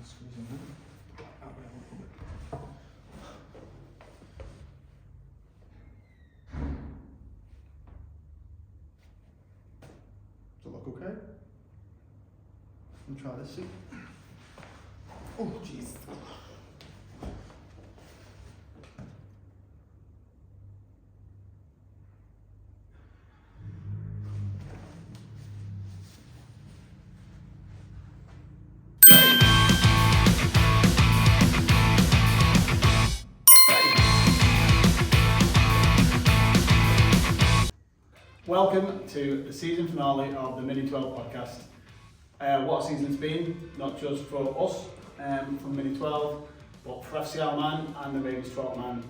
Squeeze in there. That way a little bit. Does it look okay? Let me try this seat. Oh, jeez. Welcome to the season finale of the Mini 12 podcast. What a season it's been, not just for us from Mini 12, but for FCL Man and the Ravens 12 Man.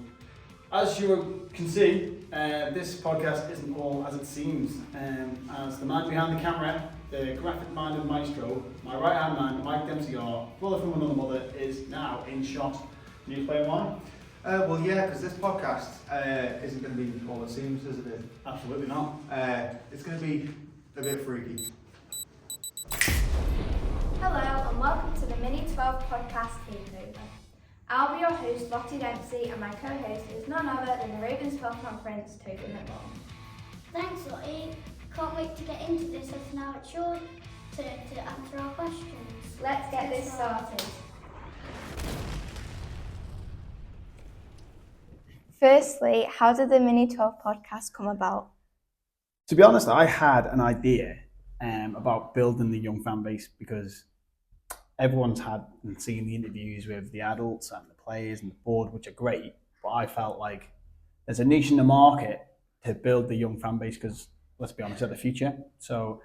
As you can see, this podcast isn't all as it seems. As the man behind the camera, the graphic-minded maestro, my right-hand man, Mike Dempsey, brother from another mother, is now in shot. Can you explain why? Well, yeah, because this podcast isn't going to be all it seems, is it? Absolutely not. It's going to be a bit freaky. Hello and welcome to the Mini 12 podcast takeover. I'll be your host, Lottie Dempsey, and my co-host is none other than the Ravens 12 Conference, Toby McMullen. Thanks, Lottie. Can't wait to get into this as now it's your turn to answer our questions. Let's get this started. Firstly, how did the Mini 12 podcast come about? To be honest, I had an idea about building the young fan base because everyone's had and seen the interviews with the adults and the players and the board, which are great. But I felt like there's a niche in the market to build the young fan base because, let's be honest, they're the future. So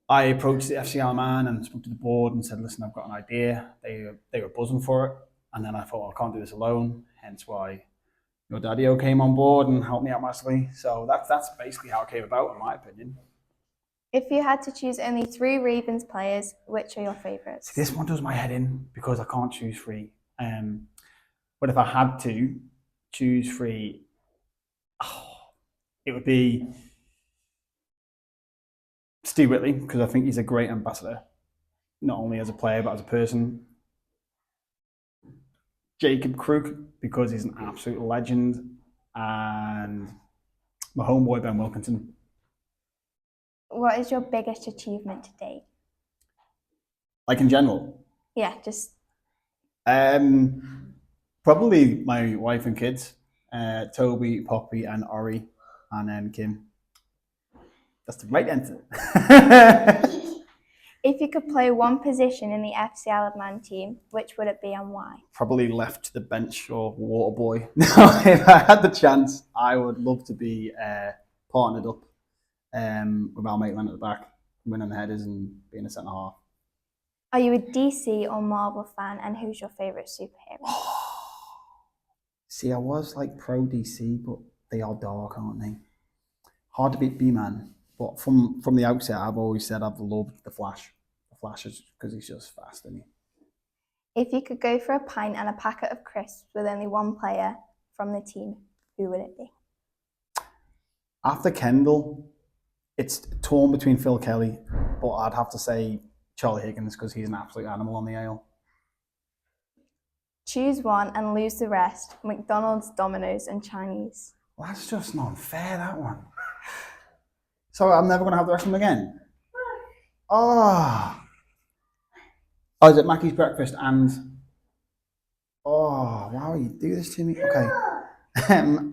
I approached the FCL Man and spoke to the board and said, listen, I've got an idea. They were buzzing for it. And then I thought, well, I can't do this alone. Hence why your daddy-o came on board and helped me out massively. So that's basically how it came about, in my opinion. If you had to choose only 3 Ravens players, which are your favourites? See, this one does my head in because I can't choose 3. But if I had to choose 3, it would be Steve Whitley because I think he's a great ambassador, not only as a player but as a person. Jacob Krug because he's an absolute legend, and my homeboy Ben Wilkinson. What is your biggest achievement to date? Like in general? Yeah, just... Probably my wife and kids, Toby, Poppy and Ori, and then Kim. That's the right answer. If you could play one position in the FCL Man team, which would it be and why? Probably left to the bench or water boy. No, if I had the chance, I would love to be partnered up with our mate Len at the back, winning the headers and being a centre half. Are you a DC or Marvel fan, and who's your favourite superhero? See, I was like pro DC, but they are dark, aren't they? Hard to beat B-Man. But from the outset, I've always said I've loved the Flash. The Flash is because he's just fast, isn't he? If you could go for a pint and a packet of crisps with only one player from the team, who would it be? After Kendall, it's torn between Phil Kelly, but I'd have to say Charlie Higgins because he's an absolute animal on the ale. Choose one and lose the rest. McDonald's, Domino's and Chinese. Well, that's just not fair, that one. So I'm never going to have the rest of them again? Oh, is it Mackey's breakfast and... Oh, wow, you do this to me? Okay.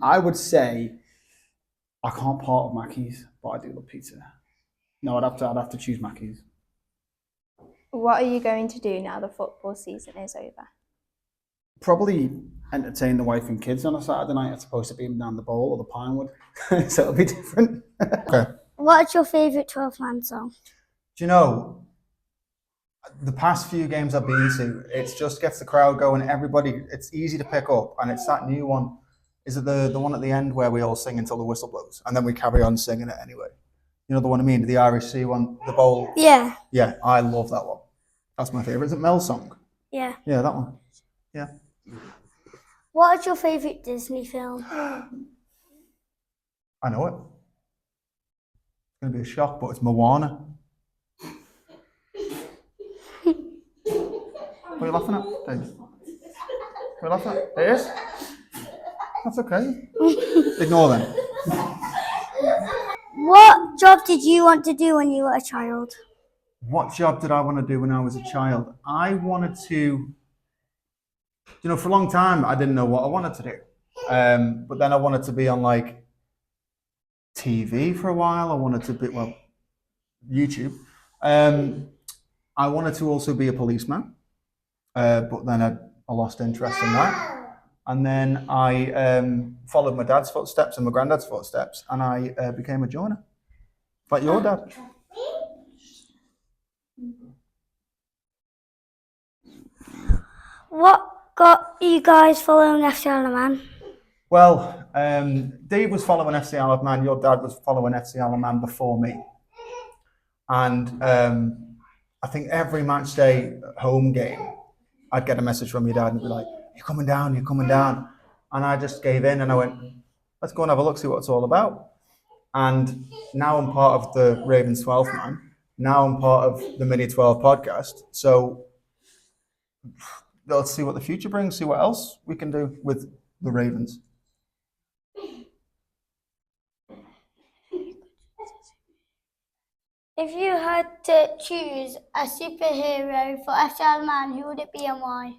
I would say I can't part with Mackey's, but I do love pizza. No, I'd have to choose Mackey's. What are you going to do now the football season is over? Probably entertain the wife and kids on a Saturday night as opposed to being down the bowl or the Pinewood. So it'll be different. Okay. What's your favourite 12 Man song? Do you know, the past few games I've been to, it just gets the crowd going. Everybody, it's easy to pick up, and it's that new one. Is it the one at the end where we all sing until the whistle blows, and then we carry on singing it anyway? You know the one I mean, the Irish Sea one, the bowl. Yeah. Yeah, I love that one. That's my favourite. Is it Mel's song? Yeah. Yeah, that one. Yeah. What is your favourite Disney film? I know it. It's going to be a shock, but it's Moana. What are you laughing at, Dave? What are you laughing at? It is? That's okay. Ignore them. What job did you want to do when you were a child? What job did I want to do when I was a child? I wanted to, for a long time, I didn't know what I wanted to do. But then I wanted to be on like TV for a while. I wanted to be, YouTube. I wanted to also be a policeman, but then I lost interest in that. And then I followed my dad's footsteps and my granddad's footsteps, and I became a joiner. Like your dad. What got you guys following FC Isle of Man? Well, Dave was following FC Isle of Man. Your dad was following FC Isle of Man before me. And I think every match day home game, I'd get a message from your dad and be like, you're coming down. And I just gave in and I went, let's go and have a look, see what it's all about. And now I'm part of the Ravens 12 man. Now I'm part of the Mini 12 podcast. So let's see what the future brings, see what else we can do with the Ravens. If you had to choose a superhero for FC Isle of Man, who would it be and why?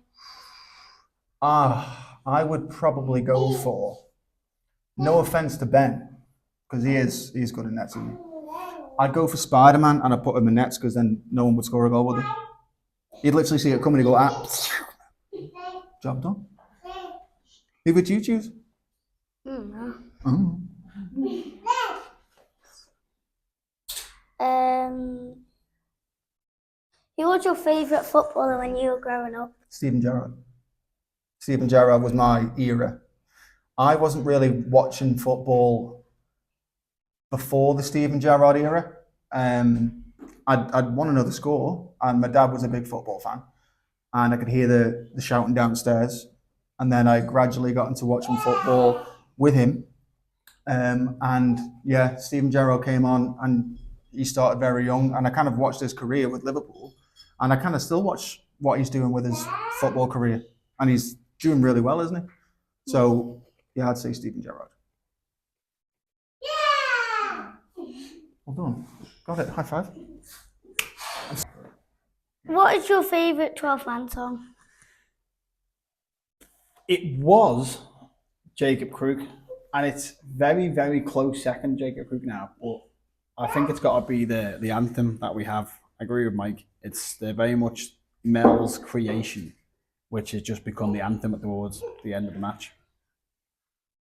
I would probably go for, no offense to Ben, because he's good in nets. I'd go for Spider-Man and I'd put him in nets because then no one would score a goal, would they? You'd literally see it coming and go, job done. Who would you choose? Who was your favourite footballer when you were growing up? Steven Gerrard. Steven Gerrard was my era. I wasn't really watching football before the Steven Gerrard era. I'd want to know the score, and my dad was a big football fan, and I could hear the shouting downstairs. And then I gradually got into watching football with him. And yeah, Steven Gerrard came on, and he started very young, and I kind of watched his career with Liverpool, and I kind of still watch what he's doing with his football career, and he's doing really well, isn't he? So yeah, I'd say Steven Gerrard. Yeah. Well done. Got it. High five. What is your favourite 12 man song? It was Jacob Krug, and it's very, very close second Jacob Krug now, but I think it's got to be the anthem that we have. I agree with Mike. It's very much Mel's creation, which has just become the anthem towards the end of the match.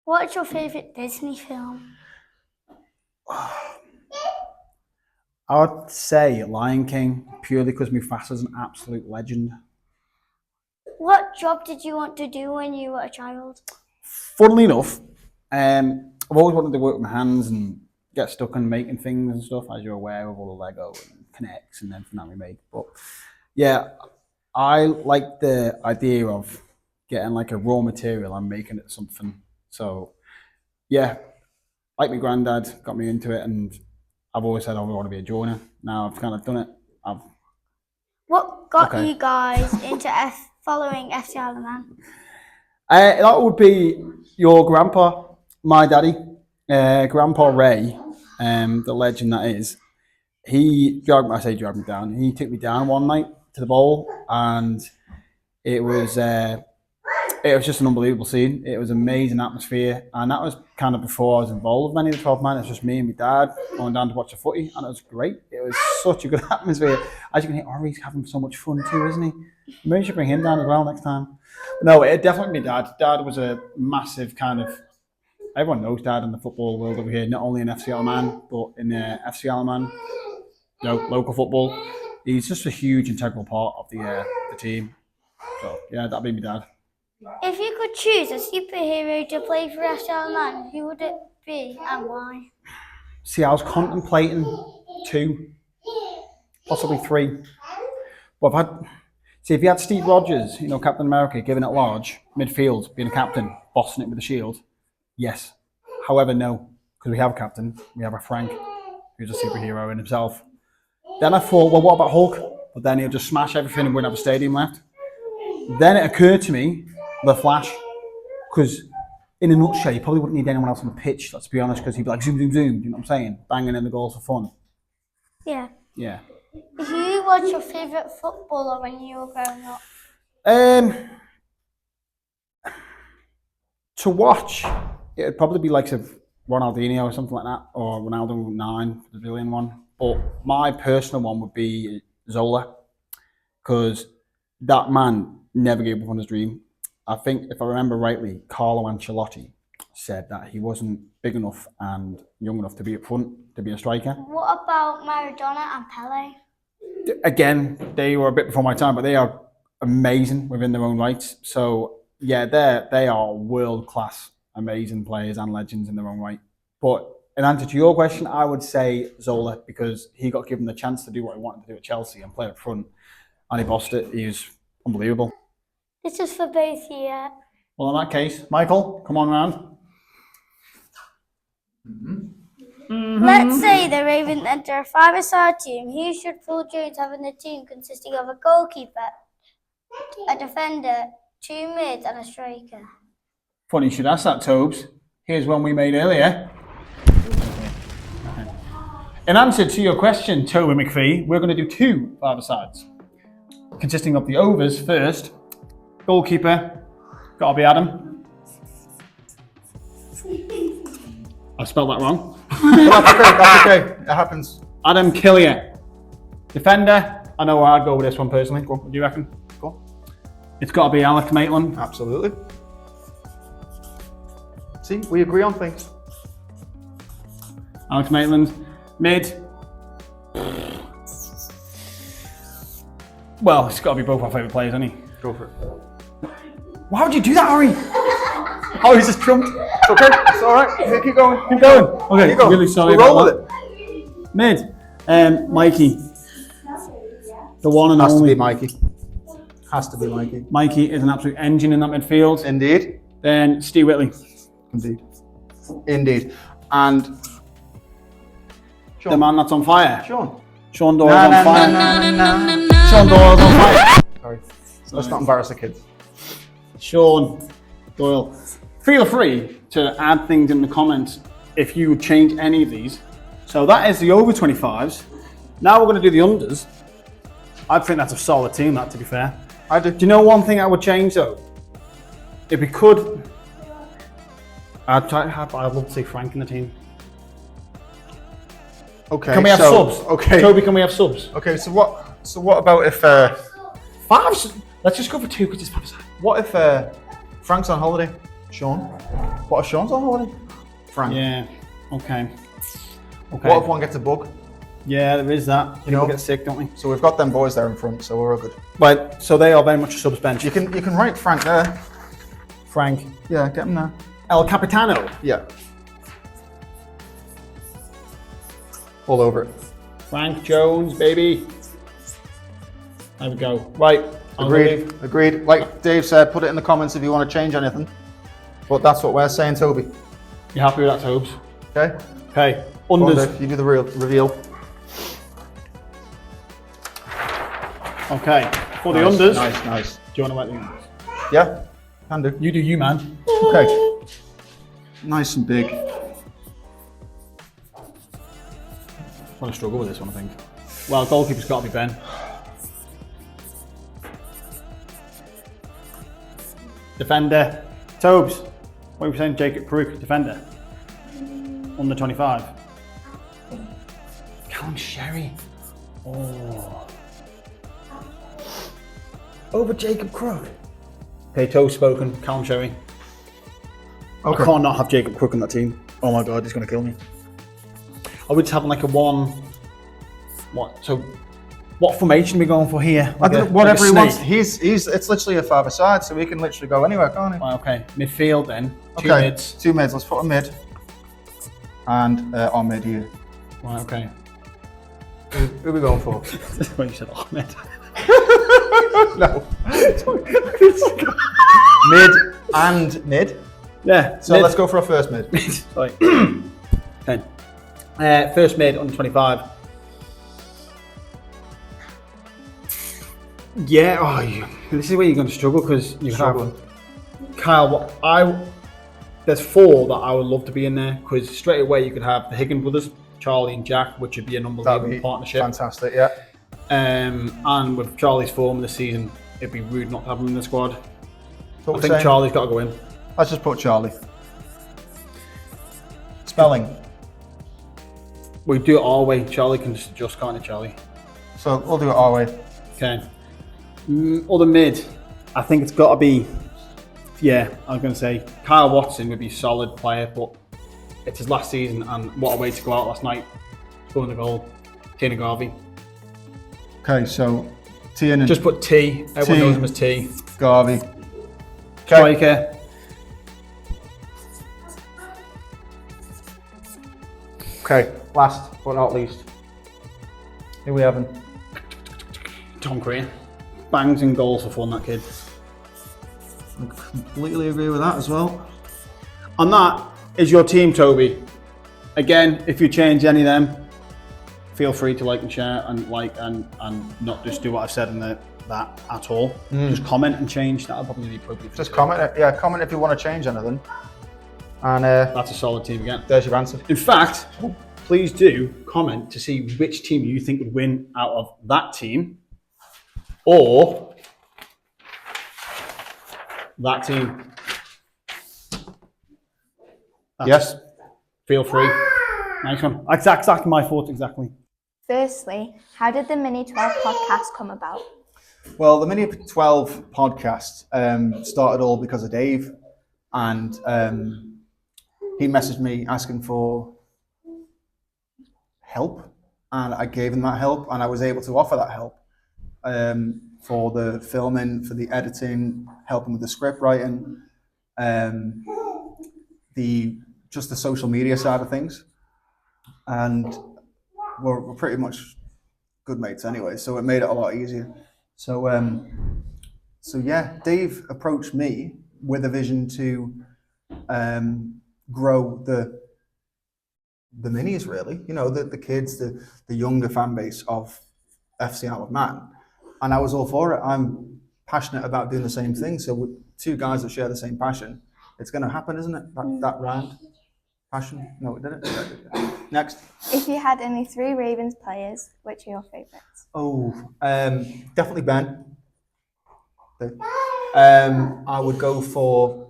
What is your favourite Disney film? I would say Lion King, purely because Mufasa's an absolute legend. What job did you want to do when you were a child? Funnily enough, I've always wanted to work with my hands and get stuck in making things and stuff, as you're aware of all the Lego and Connects and everything that we make. But yeah, I like the idea of getting like a raw material and making it something. So yeah, like my granddad got me into it, and I've always said I want to be a joiner. Now I've kind of done it. What got you guys into following FC Isle of Man? That would be your grandpa, my daddy, Grandpa Ray, the legend that is. He dragged me down. He took me down one night to the bowl, and it was just an unbelievable scene. It was an amazing atmosphere, and that was kind of before I was involved with any of the 12 man. It was just me and my dad going down to watch the footy, and it was great. It was such a good atmosphere. As you can hear, Ori's having so much fun too, isn't he? Maybe we should bring him down as well next time. No, it definitely my dad. Dad was a massive kind of. Everyone knows Dad in the football world over here, not only in FC Isle of Man, but in FC Isle of Man, local football. He's just a huge integral part of the team. So yeah, that'd be my dad. If you could choose a superhero to play for FC Isle of Man, who would it be and why? See, I was contemplating 2, possibly 3. But if you had Steve Rogers, Captain America, giving it large, midfield, being a captain, bossing it with a shield, yes. However, no, because we have a captain, we have a Frank, who's a superhero in himself. Then I thought, well, what about Hulk? But then he'll just smash everything and we won't have a stadium left. then it occurred to me, the flash, because in a nutshell, you probably wouldn't need anyone else on the pitch, let's be honest, because he'd be like, zoom, zoom, zoom, you know what I'm saying? Banging in the goals for fun. Yeah. Yeah. Who was your favourite footballer when you were growing up? To watch, it'd probably be like Ronaldinho or something like that, or Ronaldo 9, the Brazilian one. But my personal one would be Zola, because that man never gave up on his dream. I think, if I remember rightly, Carlo Ancelotti said that he wasn't big enough and young enough to be up front, to be a striker. What about Maradona and Pele? Again, they were a bit before my time, but they are amazing within their own rights. So, yeah, they are world-class, amazing players and legends in their own right. But in answer to your question, I would say Zola, because he got given the chance to do what he wanted to do at Chelsea and play up front, and he bossed it. He was unbelievable. This is for both of you. Well, in that case, Michael, come on round. Let's say the Ravens enter a five-a-side team. Who should Paul Jones have in the team consisting of a goalkeeper, a defender, 2 mids and a striker? Funny you should ask that, Tobes. Here's one we made earlier. In answer to your question, Toby McPhee, we're going to do 2 five-a-sides, consisting of the overs first. Goalkeeper, gotta be Adam. I spelled that wrong. Well, that's okay. It happens. Adam Killier. Defender, I know where I'd go with this one personally. Go on, what do you reckon? Go on. It's got to be Alex Maitland. Absolutely. See, we agree on things. Alex Maitland. Mid. Well, it's got to be both our favourite players, isn't he? Go for it. Why would you do that, Harry? Oh, he's just trumped. It's okay. It's all right. Yeah, keep going. Keep going. Okay, Keep going. really sorry We'll roll about with that. Mid. Mikey. The one and Has to only. be Mikey. Has to be Mikey. Mikey is an absolute engine in that midfield. Indeed. Then Steve Whitley. Indeed. Indeed. And The man that's on fire. Sean. Sean Doyle's on fire. Sean Doyle's on fire. Sorry. Let's not embarrass the kids. Sean Doyle. Feel free to add things in the comments if you would change any of these. So that is the over 25s. Now we're going to do the unders. I think that's a solid team, that, to be fair. I do. Do you know one thing I would change though? If we could, I'd love to see Frank in the team. Okay. Can we have so, subs? Okay. Toby, can we have subs? Okay. So what about if 5? Let's just go for 2 because it's 5 aside. what if Frank's on holiday? Sean. What if Sean's on holiday? Frank. Yeah. Okay. Okay. What if one gets a bug? Yeah, there is that. People know? get sick, don't we? So we've got them boys there in front, so we're all good. Right. So they are very much a subs bench. You can write Frank there. Frank. Yeah, get him there. El Capitano. Yeah. All over it. Frank Jones, baby. There we go. Right. Agreed. Agreed. Like Dave said, put it in the comments if you want to change anything. But that's what we're saying, Toby. You happy with that, Tobes? Okay? Okay. Go on, Unders. Dave, you do the real reveal. Okay. For the Nice, unders. Nice. Do you want to write the unders? Yeah? Can do. You do you, man. Okay. Nice and big. I'm going to struggle with this one, I think. Well, goalkeeper's got to be Ben. Defender. Tobes. What are we saying? Jacob Kruk, defender. Under 25. Callum Sherry. Oh. Over Jacob Crook. Okay, Tobes spoken. Callum Sherry. Okay. I can't not have Jacob Crook on that team. Oh my god, he's going to kill me. Are we just having like a one? What? So, what formation are we going for here? I don't know, whatever he wants. snake? It's literally a 5-a-side, so he can literally go anywhere, can't he? Right, okay, midfield then. Two Okay. mids. 2 mids. Let's put a mid. And our mid here. Right, okay. Who are we going for? That's what you said, Ahmed. No. Mid and mid. Yeah. So mid. let's go for our first mid. Sorry. Okay. First mid under 25. Yeah, this is where you're going to struggle because you Struggling. have Kyle. There's 4 that I would love to be in there because straight away you could have the Higgins brothers, Charlie and Jack, which would be an That'd unbelievable be partnership. fantastic. Yeah. And with Charlie's form this season, it'd be rude not to have him in the squad. So I think Charlie's got to go in. Let's just put Charlie. Spelling. We do it our way. Charlie can just adjust, can't he, Charlie? So we'll do it our way. Okay. Other mid, I think it's got to be. Yeah, I was going to say Kyle Watson would be a solid player, but it's his last season, and what a way to go out last night, scoring the goal. Tina Garvey. Okay, so Tiernan. Just put T. Everyone knows him as T. Garvey. Okay. Striker. Okay, last but not least. Who we having? Tom Crean. Bangs and goals for fun, that kid. I completely agree with that as well. And that is your team, Toby. Again, if you change any of them, feel free to like and share and not just do what I've said in that at all. Just comment and change. That'll probably be appropriate. Just comment it. Yeah, comment if you want to change anything. And That's a solid team again. there's your answer. In fact, please do comment to see which team you think would win out of that team or that team. Yes. Feel free. Nice one. Exactly my thoughts, exactly. Firstly, how did the Mini 12 podcast come about? Well, the Mini 12 podcast started all because of Dave, and he messaged me asking for help, and I gave him that help, and I was able to offer that help for the filming, for the editing, helping with the script writing, the social media side of things, and we're pretty much good mates anyway, so it made it a lot easier. So yeah, Dave approached me with a vision to grow the minis, really. You know, the kids, the younger fan base of FC Isle of Man, and I was all for it. I'm passionate about doing the same thing. So with 2 guys that share the same passion, it's going to happen, isn't it? That round passion. No, it didn't. Next. If you had only 3 Ravens players, which are your favourites? Oh, definitely Ben. I would go for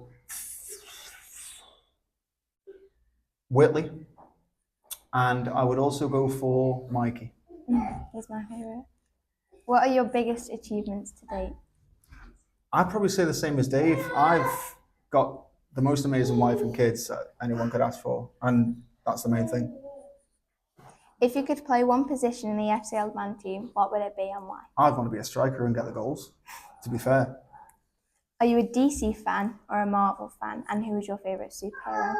Whitley, and I would also go for Mikey. He's my favourite. What are your biggest achievements to date? I'd probably say the same as Dave. I've got the most amazing wife and kids that anyone could ask for, and that's the main thing. If you could play one position in the FC Isle of Man team, what would it be and why? I'd want to be a striker and get the goals, to be fair. Are you a DC fan or a Marvel fan? And who is your favourite superhero?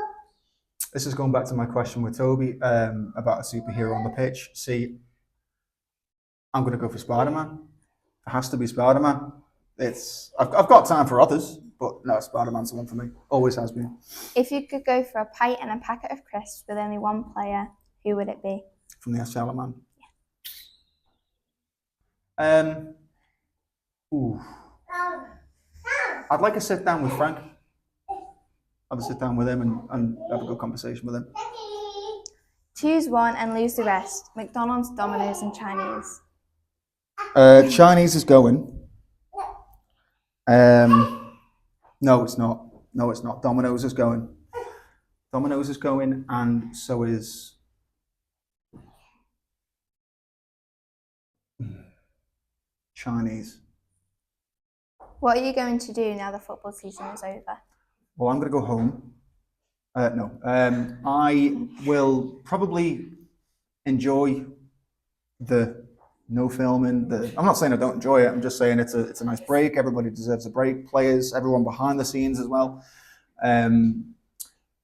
This is going back to my question with Toby about a superhero on the pitch. See, I'm going to go for Spider-Man. It has to be Spider-Man. I've got time for others, but no, Spider-Man's the one for me. Always has been. If you could go for a pint and a packet of crisps with only one player, who would it be? From the FC Isle of Man. I'd like to sit down with Frank. Have a sit down with him and have a good conversation with him. Choose one and lose the rest. McDonald's, Domino's and Chinese. Chinese is going. No, it's not. No, it's not. Domino's is going. Domino's is going, and so is Chinese. What are you going to do now the football season is over? Well, I'm going to go home. No. I will probably enjoy the no filming. I'm not saying I don't enjoy it. I'm just saying it's a nice break. Everybody deserves a break. Players, everyone behind the scenes as well.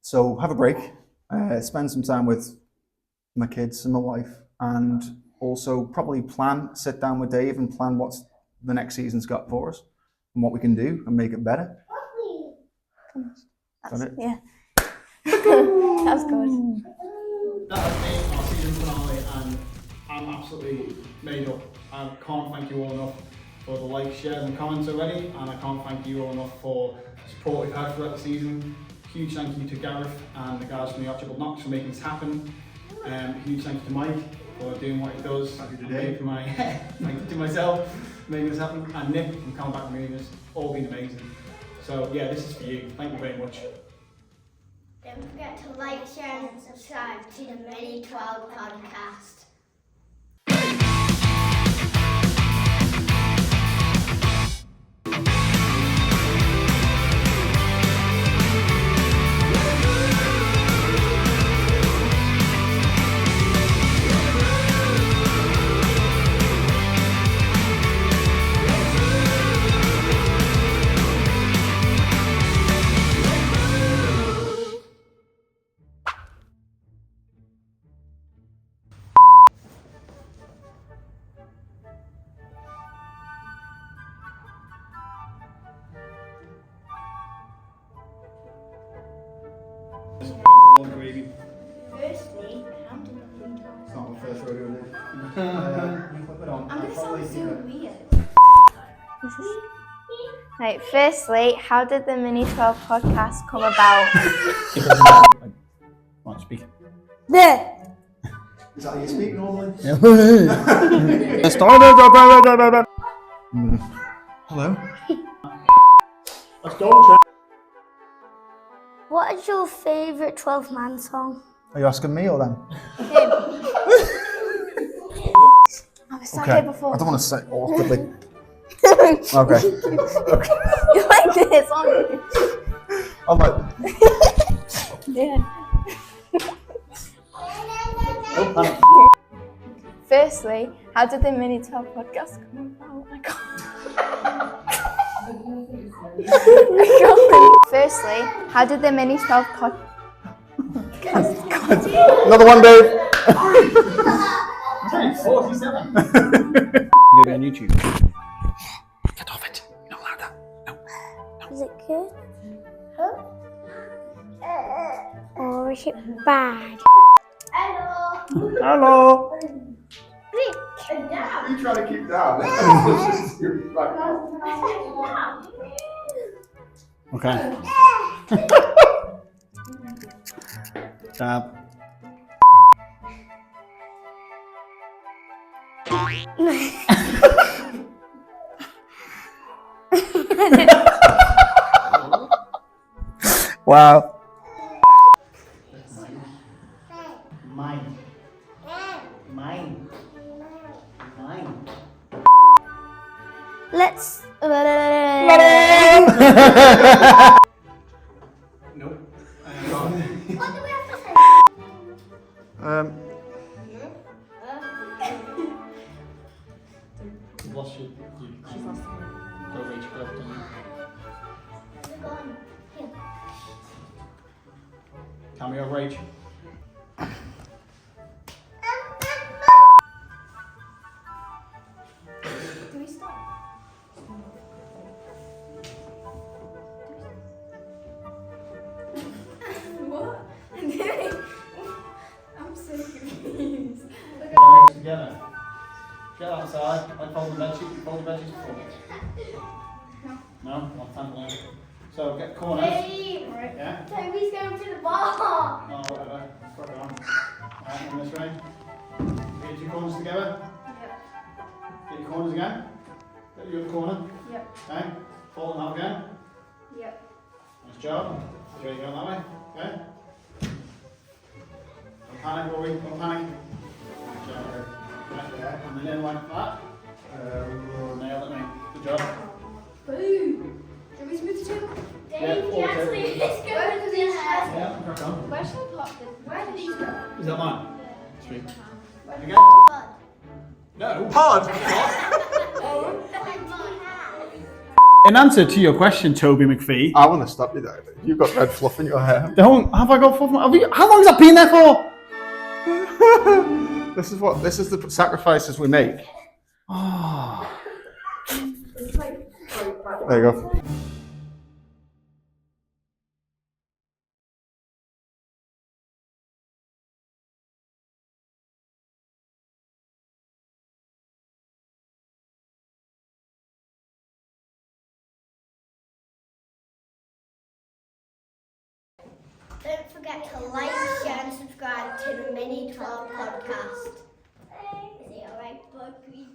So have a break. Spend some time with my kids and my wife, and also probably sit down with Dave and plan what's the next season's got for us and what we can do and make it better. That's it. Yeah. That's good. That has been our season finale, and I'm absolutely made up. I can't thank you all enough for the likes, shares and comments already, and I can't thank you all enough for the support we've had throughout the season. Huge thank you to Gareth and the guys from the Archibald Knox for making this happen. Huge thank you to Mike for doing what he does. Thank you to and Dave. making thank you to myself for making this happen, and Nick from Comeback Movers. All been amazing. So yeah, this is for you. Thank you very much. Don't forget to like, share and subscribe to the Mini 12 podcast. Long gravy. Firstly, how did we It's not my first rodeo, Dave. Flip it on. I'm gonna sound so weird. Right, firstly, how did the Mini 12 podcast come about? Want to speak? There. Is that how you speak normally? Hello? Let's go. What is your favourite 12-man song? Are you asking me or them? I was sat here before. I don't want to say awkwardly. Okay. You like this, aren't you? I'm like, Yeah. No panic. Firstly, how did the Mini 12 podcast come about? I can't. Firstly, how did the Mini 12 podcast... another one, Dave. 47. You're gonna be on YouTube. Get off it. You're not allowed that. No. Is it good? Or is it bad? Hello. You trying to keep down? Okay. Jab. Wow. Mine. Mine. Mine. Let's. Nope. What do we have to say? You've lost your. She's lost her. Go reach for it. Tell me your rage. Do we stop? What? I'm so confused. Look at Legs together. Get outside. I fold the bed sheet. Fold the bed sheets before. No? Not time for that. So get corners. Dave! Yeah? Toby's going to the bar! No, whatever. Put it on. Alright, in this way. Get your two corners together. Yep. Get your corners again. Get your other corner. Yep. Okay. Fold them out again. Yep. Nice job. Okay, you go that way. Okay. Don't panic, Rory. Don't panic. Good job. Yeah. And then in like that. Nailed it, mate. Good job. Boom! Should we smooth the table? Yeah, Dave, all you actually table. let's go to the chest. Yeah, crack on. Where should I plot this? Where did these go? Is that mine? Sweet. Again? No. In answer to your question, Toby McPhee, I want to stop you there. You've got red fluff in your hair. don't have I got how long has that been there for? This is the sacrifices we make. There you go. Don't forget to like, share and subscribe to the Mini 12 podcast. Is it alright, Buggy?